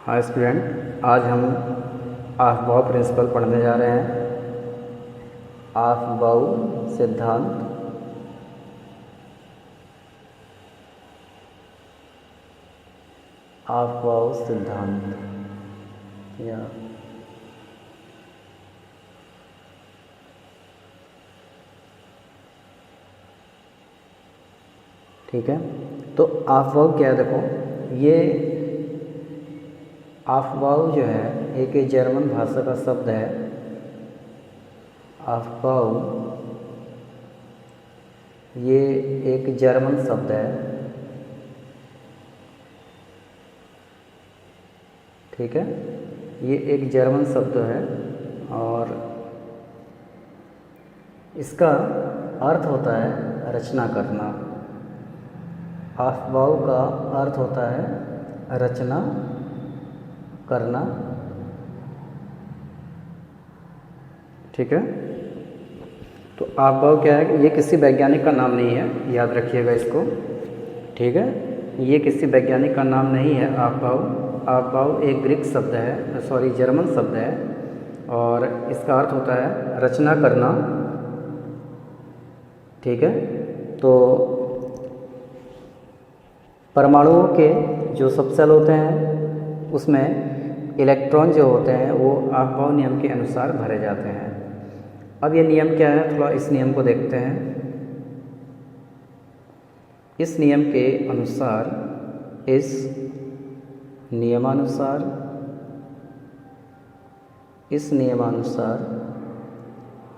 हाँ स्टूडेंट, आज हम अफबाऊ प्रिंसिपल पढ़ने जा रहे हैं। अफबाऊ सिद्धांत। अफबाऊ सिद्धांत या ठीक है। तो अफबाऊ क्या है, देखो ये अफबाऊ जो है एक जर्मन भाषा का शब्द है। अफबाऊ ये एक जर्मन शब्द है, ठीक है। ये एक जर्मन शब्द है और इसका अर्थ होता है रचना करना। अफबाऊ का अर्थ होता है रचना करना, ठीक है। तो अफबाऊ क्या है, ये किसी वैज्ञानिक का नाम नहीं है, याद रखिएगा इसको, ठीक है। ये किसी वैज्ञानिक का नाम नहीं है। अफबाऊ अफबाऊ एक ग्रीक शब्द है, जर्मन शब्द है और इसका अर्थ होता है रचना करना, ठीक है। तो परमाणुओं के जो सबसेल होते हैं उसमें इलेक्ट्रॉन जो होते हैं वो अफबाऊ नियम के अनुसार भरे जाते हैं। अब ये नियम क्या है, थोड़ा इस नियम को देखते हैं। इस नियम के अनुसार, इस नियमानुसार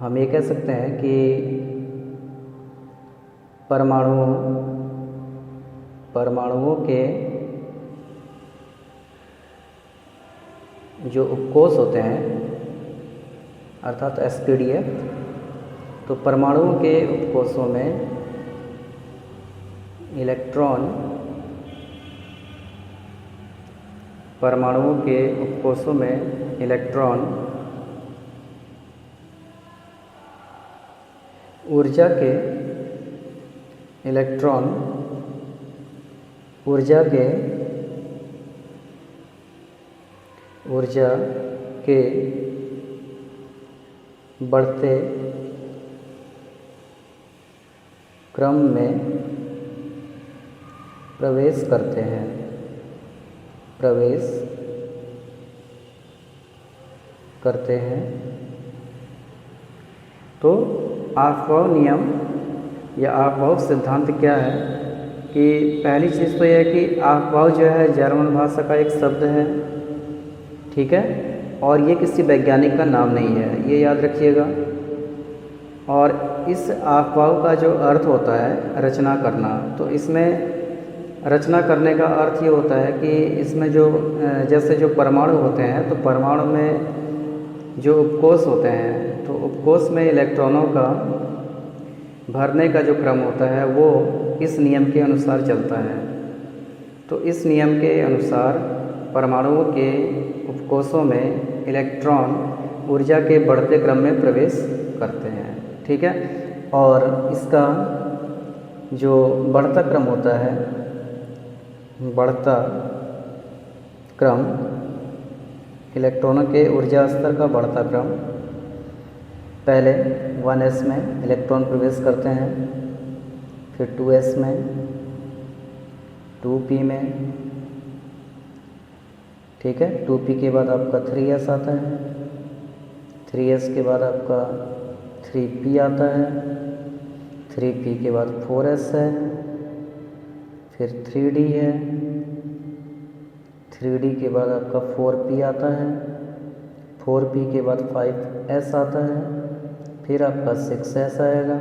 हम ये कह सकते हैं कि परमाणुओं के जो उपकोष होते हैं अर्थात एसपीडीएफ, तो परमाणुओं के उपकोषों में इलेक्ट्रॉन ऊर्जा के बढ़ते क्रम में प्रवेश करते हैं। तो अफबाऊ नियम या अफबाऊ सिद्धांत क्या है कि पहली चीज़ तो यह है कि अफबाऊ जो है जर्मन भाषा का एक शब्द है, ठीक है, और ये किसी वैज्ञानिक का नाम नहीं है, ये याद रखिएगा। और इस अफबाऊ का जो अर्थ होता है रचना करना, तो इसमें रचना करने का अर्थ ये होता है कि इसमें जो जैसे जो परमाणु होते हैं, तो परमाणु में जो उपकोष होते हैं, तो उपकोष में इलेक्ट्रॉनों का भरने का जो क्रम होता है वो इस नियम के अनुसार चलता है। तो इस नियम के अनुसार परमाणुओं के उपकोषों में इलेक्ट्रॉन ऊर्जा के बढ़ते क्रम में प्रवेश करते हैं, ठीक है। और इसका जो बढ़ता क्रम होता है, इलेक्ट्रॉनों के ऊर्जा स्तर का बढ़ता क्रम, पहले 1s में इलेक्ट्रॉन प्रवेश करते हैं, फिर 2s में, 2p में, ठीक है। 2p के बाद आपका 3s आता है, 3s के बाद आपका 3p आता है, 3p के बाद 4s है, फिर 3d है, 3d के बाद आपका 4p आता है, 4p के बाद 5s आता है, फिर आपका 6s आएगा,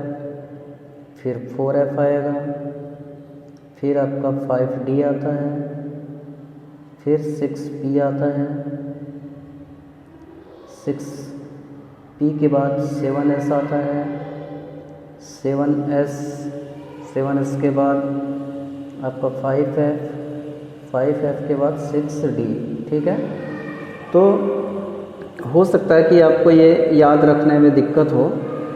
फिर 4f आएगा, फिर आपका 5d आता है, फिर 6p आता है, 6p के बाद 7s आता है, 7s के बाद आपका 5f के बाद 6d, ठीक है। तो हो सकता है कि आपको ये याद रखने में दिक्कत हो,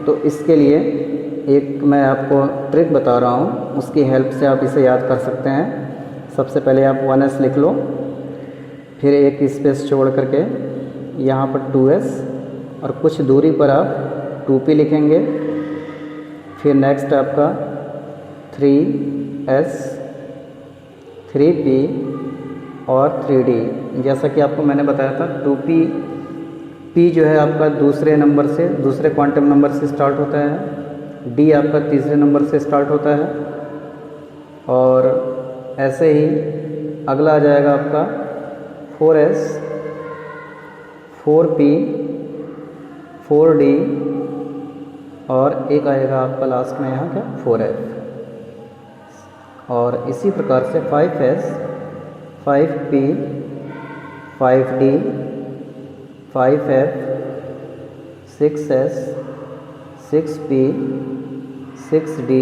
तो इसके लिए एक मैं आपको ट्रिक बता रहा हूँ, उसकी हेल्प से आप इसे याद कर सकते हैं। सबसे पहले आप 1s लिख लो, फिर एक स्पेस छोड़ करके यहाँ पर 2s और कुछ दूरी पर आप 2p लिखेंगे। फिर नेक्स्ट आपका 3s 3p और 3d। जैसा कि आपको मैंने बताया था 2p p जो है आपका दूसरे नंबर से, दूसरे क्वांटम नंबर से स्टार्ट होता है, d आपका तीसरे नंबर से स्टार्ट होता है, और ऐसे ही अगला आ जाएगा आपका 4s 4p 4d और एक आएगा आपका लास्ट में यहाँ क्या 4f। और इसी प्रकार से 5s 5p 5d 5f 6s 6p 6d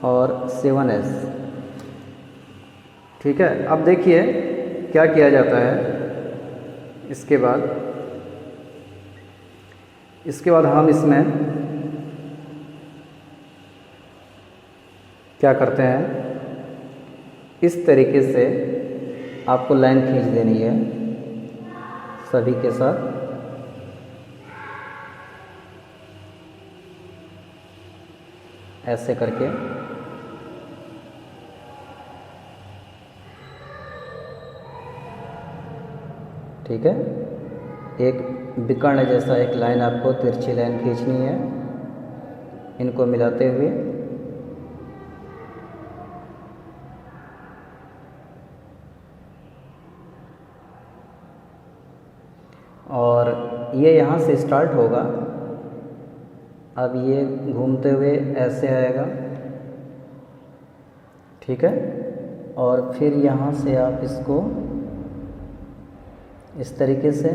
और 7s। ठीक है, अब देखिए क्या किया जाता है। इसके बाद हम इसमें क्या करते हैं, इस तरीके से आपको लाइन खींच देनी है सभी के साथ। ऐसे करके ठीक है, एक विकर्ण जैसा एक लाइन आपको तिरछी लाइन खींचनी है इनको मिलाते हुए। और ये यहाँ से स्टार्ट होगा, अब ये घूमते हुए ऐसे आएगा। ठीक है, और फिर यहाँ से आप इसको इस तरीके से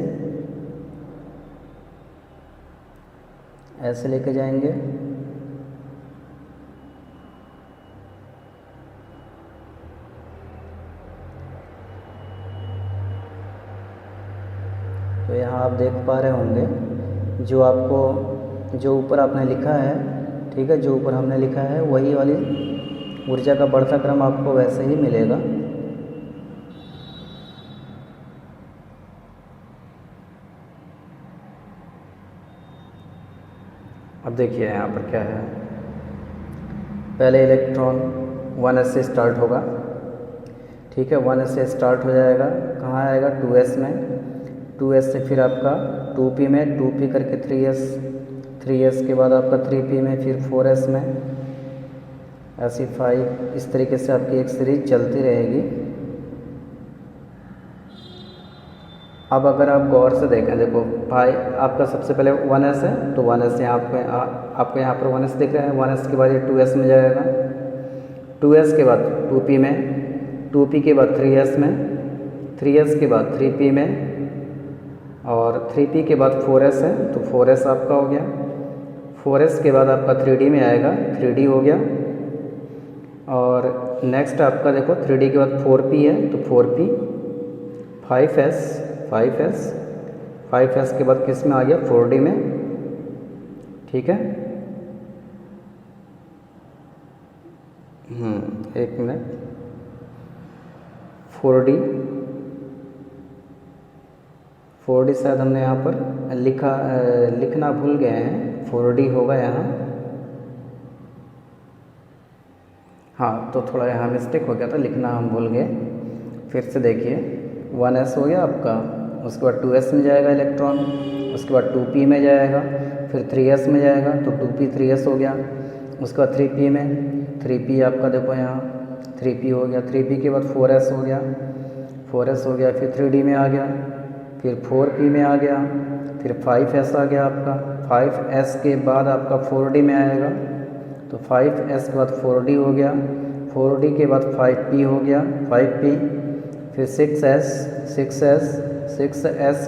ऐसे लेके जाएंगे। तो यहाँ आप देख पा रहे होंगे जो आपको, जो ऊपर आपने लिखा है, ठीक है, जो ऊपर हमने लिखा है वही वाली ऊर्जा का बढ़ता क्रम आपको वैसे ही मिलेगा। अब देखिए यहाँ पर क्या है, पहले इलेक्ट्रॉन 1s से स्टार्ट होगा। ठीक है, 1s से स्टार्ट हो जाएगा, कहाँ आएगा 2s में, 2s से फिर आपका 2p में, 2p करके 3s, 3s के बाद आपका 3p में, फिर 4s में, ऐसी 5, इस तरीके से आपकी एक सीरीज चलती रहेगी। अब अगर आप गौर से देखें, देखो भाई आपका सबसे पहले 1s है, तो 1s यहाँ आपको यहाँ पर 1s दिख रहा है, 1s के बाद ये 2s में जाएगा, 2s के बाद 2p में, 2p के बाद 3s में, 3s के बाद 3p में, और 3p के बाद 4s है, तो 4s आपका हो गया। 4s के बाद आपका 3d में आएगा, 3d हो गया। और नेक्स्ट आपका देखो 3d के बाद 4p है, तो 4p, 5s 5s 5s के बाद किस में आ गया 4d में। ठीक है, एक मिनट, 4d शायद हमने यहाँ पर लिखना भूल गए हैं, 4d होगा यहाँ। हाँ, तो थोड़ा यहाँ मिस्टेक हो गया था, लिखना हम भूल गए। फिर से देखिए 1s हो गया आपका, उसके बाद 2s में जाएगा इलेक्ट्रॉन, उसके बाद 2p में जाएगा, फिर 3s में जाएगा, तो 2p 3s हो गया। उसके बाद 3p में, 3p आपका देखो यहाँ 3p हो गया, 3p के बाद 4s हो गया, 4s हो गया, फिर 3d में आ गया, फिर 4p में आ गया, फिर 5s आ गया आपका, 5s के बाद आपका 4d में आएगा, तो 5s के बाद 4d हो गया, 4d के बाद 5p हो गया, 5p, फिर 6s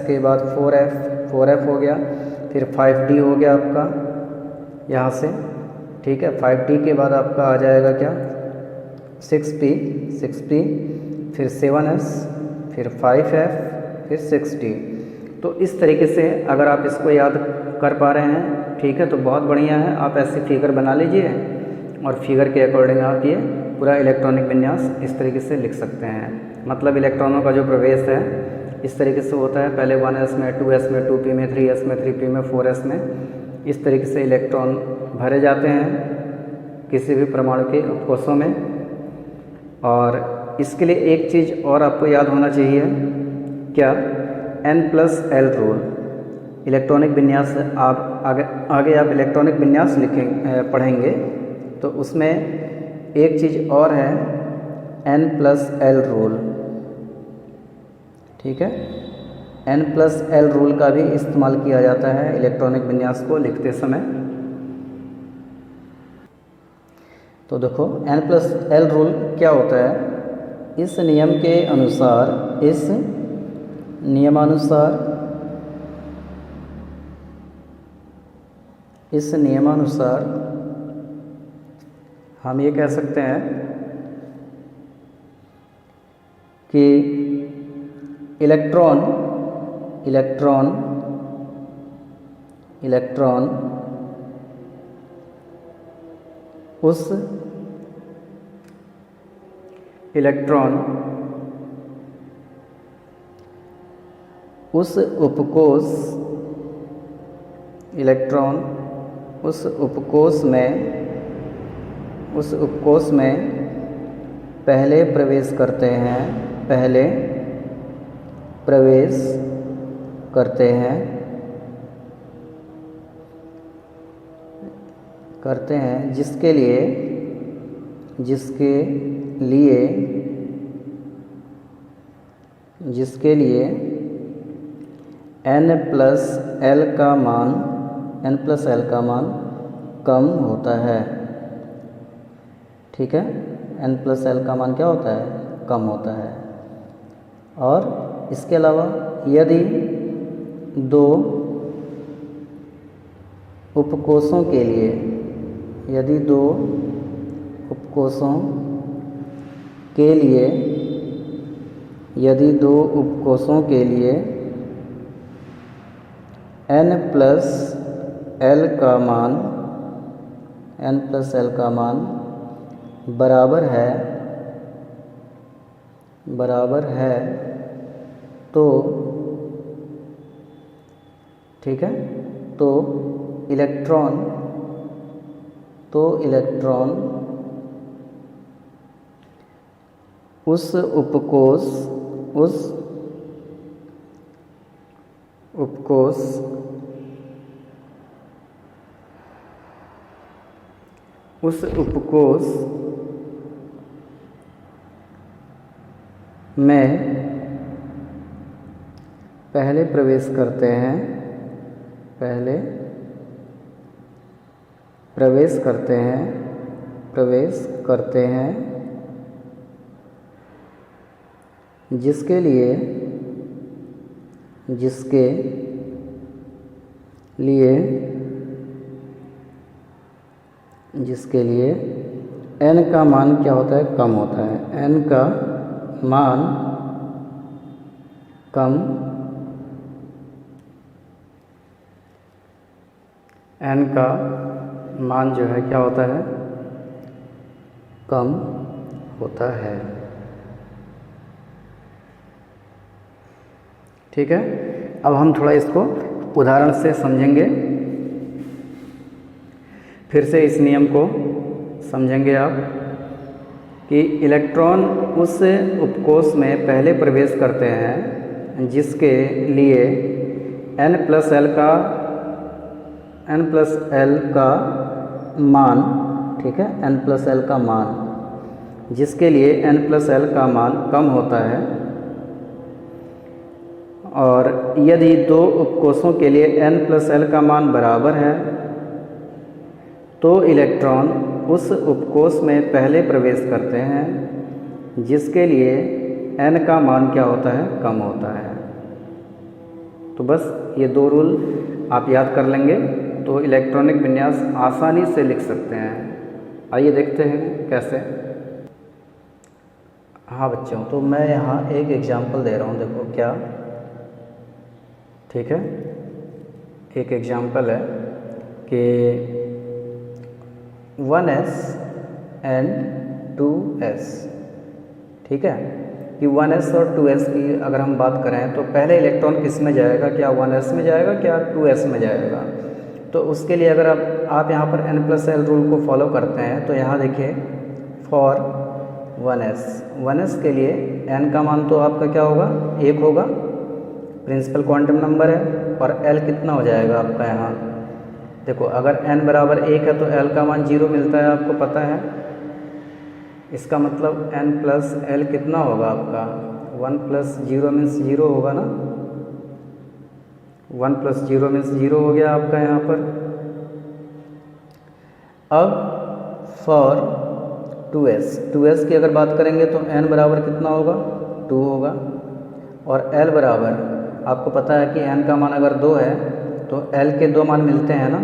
के बाद 4f हो गया, फिर 5d हो गया आपका यहाँ से। ठीक है, 5d के बाद आपका आ जाएगा क्या 6p, फिर 7s, फिर 5f, फिर 6d। तो इस तरीके से अगर आप इसको याद कर पा रहे हैं, ठीक है, तो बहुत बढ़िया है। आप ऐसी फिगर बना लीजिए और फिगर के अकॉर्डिंग आप ये पूरा इलेक्ट्रॉनिक विन्यास इस तरीके से लिख सकते हैं। मतलब इलेक्ट्रॉनों का जो प्रवेश है इस तरीके से होता है, पहले 1s में, 2s में, 2p में, 3s में, 3p में, 4s में, इस तरीके से इलेक्ट्रॉन भरे जाते हैं किसी भी परमाणु के उपकोषों में। और इसके लिए एक चीज़ और आपको याद होना चाहिए, क्या? n+l rule. इलेक्ट्रॉनिक विन्यास आप आगे आप इलेक्ट्रॉनिक विन्यास पढ़ेंगे तो उसमें एक चीज़ और है, n+l रूल। ठीक है, n+l रूल का भी इस्तेमाल किया जाता है इलेक्ट्रॉनिक विन्यास को लिखते समय। तो देखो n+l रूल क्या होता है, इस नियम के अनुसार, इस नियमानुसार हम ये कह सकते हैं कि इलेक्ट्रॉन उस उपकोष में पहले प्रवेश करते हैं, जिसके लिए n+l का मान कम होता है। ठीक है, n+l का मान क्या होता है? कम होता है। और इसके अलावा यदि दो उपकोषों के लिए n+l का मान बराबर है तो ठीक है, तो इलेक्ट्रॉन उस उपकोष में पहले प्रवेश करते हैं, जिसके लिए n का मान क्या होता है? कम होता है। n का मान जो है क्या होता है? कम होता है। ठीक है, अब हम थोड़ा इसको उदाहरण से समझेंगे, फिर से इस नियम को समझेंगे आप कि इलेक्ट्रॉन उस उपकोष में पहले प्रवेश करते हैं जिसके लिए n+l का मान, ठीक है, n+l का मान, जिसके लिए n+l का मान कम होता है। और यदि दो उपकोषों के लिए n+l का मान बराबर है तो इलेक्ट्रॉन उस उपकोष में पहले प्रवेश करते हैं जिसके लिए n का मान क्या होता है? कम होता है। तो बस ये दो रूल आप याद कर लेंगे तो इलेक्ट्रॉनिक विन्यास आसानी से लिख सकते हैं। आइए देखते हैं कैसे। हाँ बच्चों, तो मैं यहाँ एक एग्जाम्पल दे रहा हूँ, देखो क्या। ठीक है, एक एग्जाम्पल है कि 1s and 2s, ठीक है, कि 1s और 2s की अगर हम बात करें तो पहले इलेक्ट्रॉन किस में जाएगा, क्या 1s में जाएगा, क्या 2s में जाएगा। तो उसके लिए अगर आप यहाँ पर n+l रूल को फॉलो करते हैं तो यहाँ देखिए फॉर 1s के लिए n का मान तो आपका क्या होगा, 1 होगा, प्रिंसिपल क्वांटम नंबर है। और l कितना हो जाएगा आपका, यहाँ देखो अगर n बराबर 1 है तो l का मान 0 मिलता है, आपको पता है। इसका मतलब n+l कितना होगा आपका, 1 + 0 मीन्स 0 होगा ना, 1 + 0 मीन्स 0 हो गया आपका यहाँ पर। अब फॉर 2s की अगर बात करेंगे तो n बराबर कितना होगा, 2 होगा। और l बराबर आपको पता है कि n का मान अगर 2 है तो l के 2 मान मिलते हैं ना,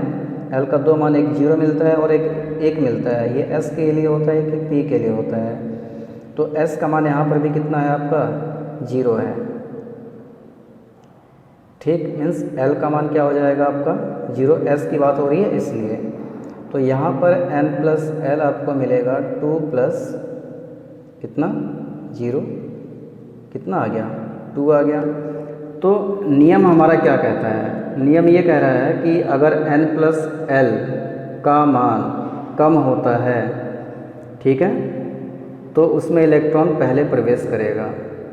l का 2 मान, एक 0 मिलता है और एक 1 मिलता है। ये s के लिए होता है कि p के लिए होता है। तो s का मान यहाँ पर भी कितना है आपका, 0 है, ठीक। मीन्स l का मान क्या हो जाएगा आपका 0, s की बात हो रही है इसलिए। तो यहाँ पर n+l आपको मिलेगा 2 प्लस कितना 0, कितना आ गया, 2 आ गया। तो नियम हमारा क्या कहता है, नियम ये कह रहा है कि अगर n+l का मान कम होता है, ठीक है, तो उसमें इलेक्ट्रॉन पहले प्रवेश करेगा।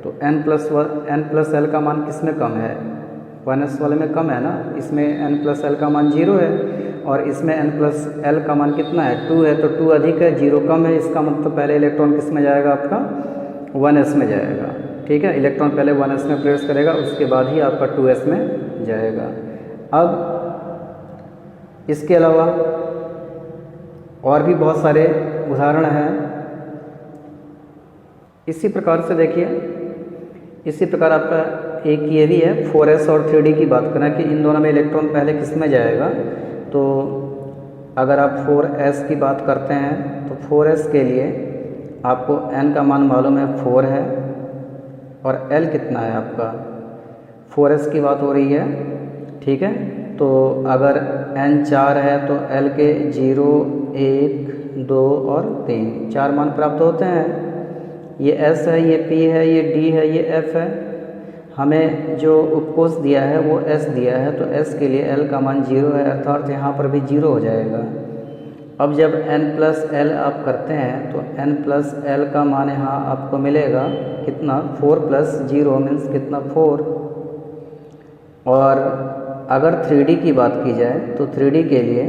तो n+l का मान किस में कम है, 1s वाले में कम है ना, इसमें n+l का मान 0 है और इसमें n+l का मान कितना है, 2 है। तो 2 अधिक है, 0 कम है, इसका मतलब पहले इलेक्ट्रॉन किस में जाएगा आपका, 1s में जाएगा, ठीक है। इलेक्ट्रॉन पहले 1s में प्रवेश करेगा, उसके बाद ही आपका 2s में जाएगा। अब इसके अलावा और भी बहुत सारे उदाहरण हैं। इसी प्रकार से देखिए, इसी प्रकार आपका एक ये भी है, 4s और 3d की बात करें कि इन दोनों में इलेक्ट्रॉन पहले किस में जाएगा। तो अगर आप 4s की बात करते हैं तो 4s के लिए आपको n का मान मालूम है 4 है और l कितना है आपका, 4s की बात हो रही है, ठीक है। तो अगर n 4 है तो l के 0, 1, 2 और 3 4 मान प्राप्त होते हैं। ये s है, ये p है, ये d है, ये f है। हमें जो उपकोष दिया है वो s दिया है, तो s के लिए l का मान 0 है, अर्थात यहाँ पर भी 0 हो जाएगा। अब जब n+l आप करते हैं तो n+l का मान यहाँ आपको मिलेगा कितना, 4 + 0 मीन्स कितना, 4। और अगर 3d की बात की जाए तो 3d के लिए,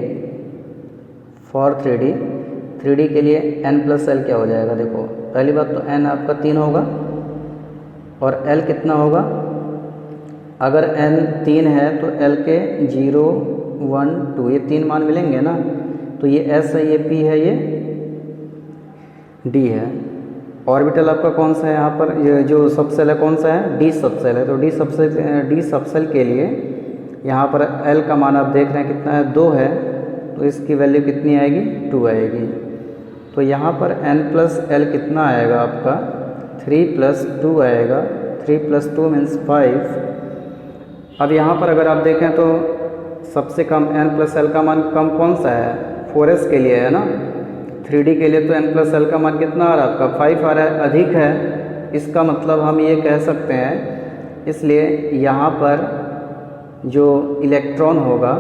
फॉर 3d के लिए n+l क्या हो जाएगा, देखो पहली बात तो n आपका 3 होगा और l कितना होगा, अगर n 3 है तो l के 0, 1, 2 ये 3 मान मिलेंगे ना। तो ये s है, ये p है, ये d है। ऑर्बिटल आपका कौन सा है यहाँ पर, ये जो सबसेल है कौन सा है, d सबसेल है। तो d सबसेल के लिए यहाँ पर l का मान आप देख रहे हैं कितना है, 2 है, तो इसकी वैल्यू कितनी आएगी, 2 आएगी। तो यहाँ पर n+l कितना आएगा आपका, 3 + 2 आएगा, 3 + 2 मीन्स 5। अब यहाँ पर अगर आप देखें तो सबसे कम n+l का मान कम कौन सा है, 4s के लिए है ना। 3d के लिए तो n+l का मान कितना आ रहा है आपका, 5 आ रहा है, अधिक है। इसका मतलब हम ये कह सकते हैं, इसलिए यहाँ पर जो इलेक्ट्रॉन होगा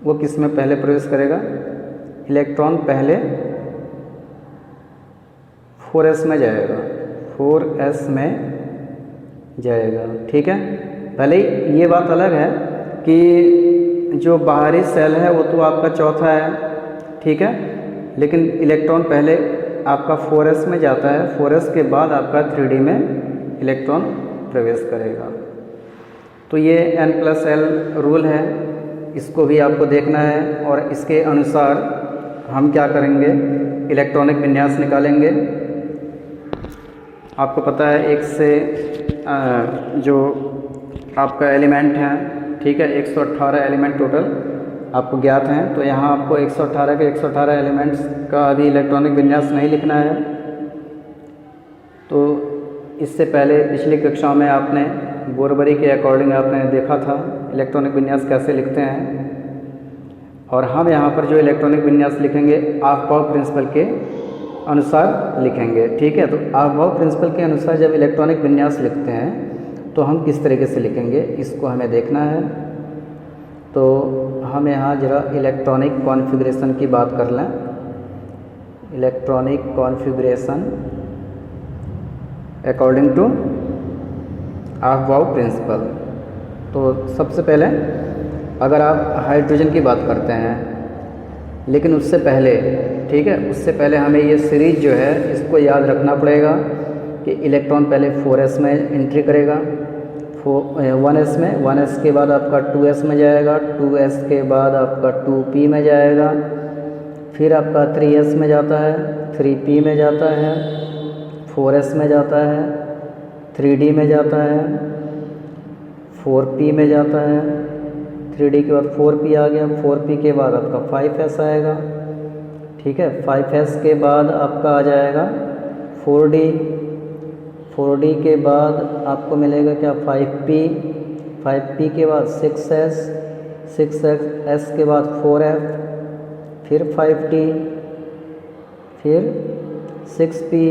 वो किस में पहले प्रवेश करेगा, इलेक्ट्रॉन पहले 4s में जाएगा, 4s में जाएगा, ठीक है। भले ही ये बात अलग है कि जो बाहरी सेल है वो तो आपका चौथा है, ठीक है, लेकिन इलेक्ट्रॉन पहले आपका 4s में जाता है, 4s के बाद आपका 3d में इलेक्ट्रॉन प्रवेश करेगा। तो ये n+l रूल है, इसको भी आपको देखना है और इसके अनुसार हम क्या करेंगे, इलेक्ट्रॉनिक विन्यास निकालेंगे। आपको पता है एक से जो आपका एलिमेंट है, ठीक है, 118 एलिमेंट टोटल आपको ज्ञात हैं। तो यहाँ आपको 118 के 118 एलिमेंट्स का अभी इलेक्ट्रॉनिक विन्यास नहीं लिखना है। तो इससे पहले पिछली कक्षा में आपने बोरबरी के अकॉर्डिंग आपने देखा था इलेक्ट्रॉनिक विन्यास कैसे लिखते हैं। और हम यहाँ पर जो इलेक्ट्रॉनिक विन्यास लिखेंगे आफ-बाउ प्रिंसिपल के अनुसार लिखेंगे। ठीक है, तो अभाव प्रिंसिपल के अनुसार जब इलेक्ट्रॉनिक विन्यास लिखते हैं तो हम किस तरीके से लिखेंगे इसको हमें देखना है। तो हम यहाँ जरा इलेक्ट्रॉनिक कॉन्फ़िगरेशन की बात कर लें। इलेक्ट्रॉनिक कॉन्फ़िगरेशन अकॉर्डिंग टू अभाव प्रिंसिपल। तो सबसे पहले अगर आप हाइड्रोजन की बात करते हैं, लेकिन उससे पहले, ठीक है, उससे पहले हमें ये सीरीज जो है इसको याद रखना पड़ेगा कि इलेक्ट्रॉन पहले 4s में एंट्री करेगा, 1s में, 1s के बाद आपका 2s में जाएगा, 2s के बाद आपका 2p में जाएगा, फिर आपका 3s में जाता है, 3p में जाता है, 4s में जाता है, 3d में जाता है, 4p में जाता है, 3d के बाद 4p आ गया, 4p के बाद आपका 5s आएगा। ठीक है, 5s के बाद आपका आ जाएगा 4d, 4d के बाद आपको मिलेगा क्या 5p, 5p के बाद 6s, 6s के बाद 4f, फिर 5t, फिर 6p,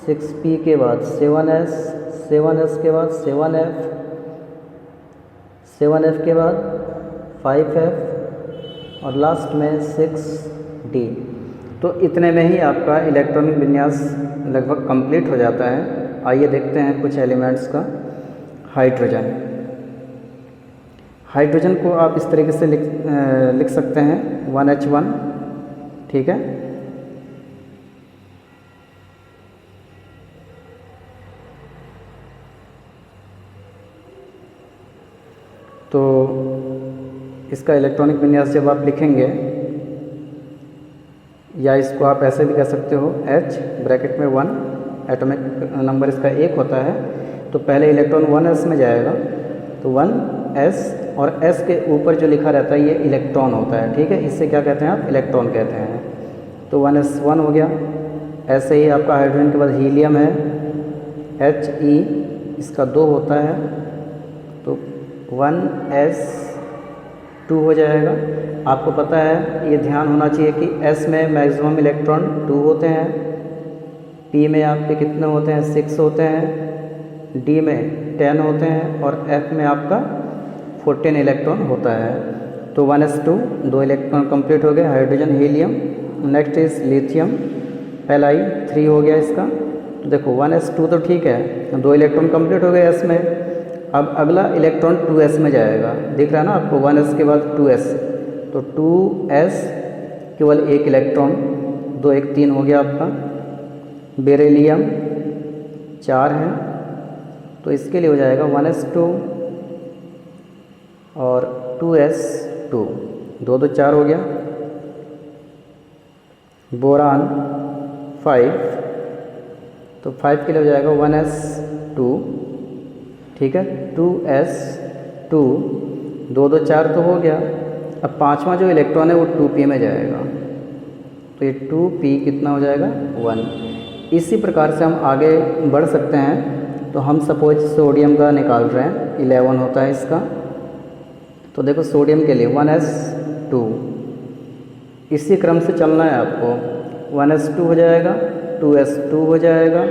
6p के बाद 7s, 7s के बाद 7f, 7f के बाद 5f और लास्ट में 6d। तो इतने में ही आपका इलेक्ट्रॉनिक विन्यास लगभग कंप्लीट हो जाता है। आइए देखते हैं कुछ एलिमेंट्स का। हाइड्रोजन, हाइड्रोजन को आप इस तरीके से लिख सकते हैं 1H1। ठीक है, तो इसका इलेक्ट्रॉनिक विन्यास जब आप लिखेंगे, या इसको आप ऐसे भी कह सकते हो H ब्रैकेट में 1, एटॉमिक नंबर इसका 1 होता है, तो पहले इलेक्ट्रॉन 1s में जाएगा, तो 1s और s के ऊपर जो लिखा रहता है ये इलेक्ट्रॉन होता है। ठीक है, इससे क्या कहते हैं आप, इलेक्ट्रॉन कहते हैं। तो 1s 1 हो गया। ऐसे ही आपका हाइड्रोजन के बाद हीलियम है, He, इसका 2 होता है, तो 1s 2 हो जाएगा। आपको पता है, ये ध्यान होना चाहिए कि s में मैक्सिमम इलेक्ट्रॉन 2 होते हैं, p में आपके कितने होते हैं 6 होते हैं, d में 10 होते हैं और f में आपका 14 इलेक्ट्रॉन होता है। तो 1s2 2 इलेक्ट्रॉन कंप्लीट हो गए, hydrogen helium. Next is lithium, Li 3 हो गया इसका। तो देखो 1s2 तो ठीक है, 2 इलेक्ट्रॉन कंप्लीट हो गए s में। अब अगला इलेक्ट्रॉन 2s में जाएगा, दिख रहा है ना आपको, 1s के बाद 2s, तो 2s केवल 1 इलेक्ट्रॉन, 2 1 3 हो गया आपका। बेरिलियम 4 है, तो इसके लिए हो जाएगा 1s2 और 2s2, 2 2 4 हो गया। बोरान 5, तो 5 के लिए हो जाएगा 1s2। ठीक है, 2s2, 2 2 4 तो हो गया। अब पांचवा जो इलेक्ट्रॉन है वो 2p में जाएगा, तो ये 2p कितना हो जाएगा 1। इसी प्रकार से हम आगे बढ़ सकते हैं। तो हम सपोज सोडियम का निकाल रहे हैं, 11 होता है इसका। तो देखो सोडियम के लिए 1s2, इसी क्रम से चलना है आपको। 1s2 हो जाएगा, 2s2 हो जाएगा,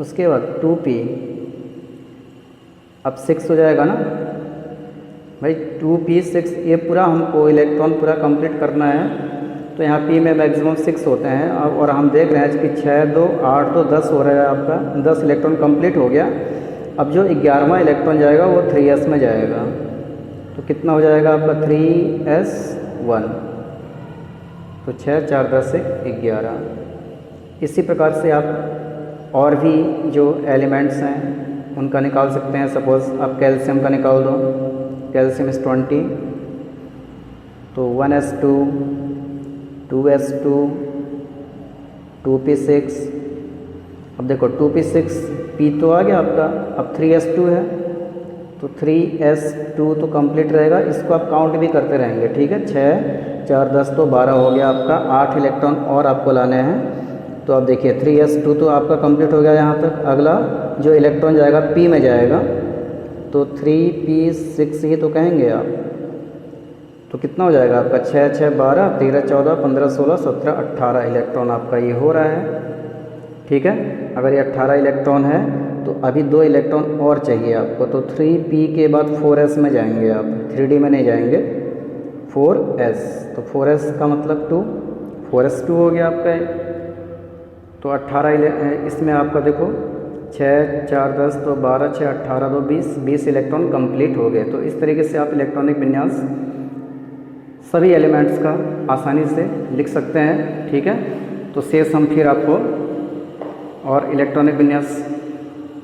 उसके बाद 2p, अब 6 हो जाएगा ना भाई, 2p 6, ये पूरा हमको इलेक्ट्रॉन पूरा कंप्लीट करना है। तो यहाँ p में मैक्सिमम 6 होते हैं, और हम देख रहे हैं कि 6 2 8 तो 10 हो रहा है आपका, 10 इलेक्ट्रॉन कंप्लीट हो गया। अब जो 11वां इलेक्ट्रॉन जाएगा वो 3s में जाएगा, तो कितना हो जाएगा आपका 3s1, तो 6 4 10 11। इसी प्रकार से आप और भी जो एलिमेंट्स हैं उनका निकाल सकते हैं। सपोज़ आप कैल्शियम का निकाल दो, कैल्शियम इस 20, तो 1s2, 2s2, 2p6। अब देखो 2p6, p तो आ गया आपका, अब 3s2 है, तो 3s2 तो कंप्लीट रहेगा। इसको आप काउंट भी करते रहेंगे। ठीक है, 6 4 10 तो 12 हो गया आपका, 8 इलेक्ट्रॉन और आपको लाने हैं। तो अब देखिए 3s2 तो आपका कंप्लीट हो गया यहाँ तक। अगला जो इलेक्ट्रॉन जाएगा p में जाएगा, तो 3p6 ही तो कहेंगे आप, तो कितना हो जाएगा आपका 6 6 12 13 14 15 16 17 18 इलेक्ट्रॉन आपका ये हो रहा है। ठीक है, अगर ये 18 इलेक्ट्रॉन है तो अभी 2 इलेक्ट्रॉन और चाहिए आपको, तो 3p के बाद 4s में जाएंगे आप, 3d में नहीं जाएंगे, 4s। तो 4s का मतलब 2, 4s2 हो गया आपका ये। तो 18 इसमें आपका देखो 6 4 10 तो 12 6 18 2 20 इलेक्ट्रॉन कंप्लीट हो गए। तो इस तरीके से आप इलेक्ट्रॉनिक विन्यास सभी एलिमेंट्स का आसानी से लिख सकते हैं। ठीक है, तो शेष हम फिर आपको और इलेक्ट्रॉनिक विन्यास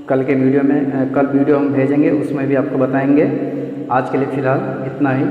कल के वीडियो में कल वीडियो हम भेजेंगे, उसमें भी आपको बताएंगे। आज के लिए फ़िलहाल इतना ही।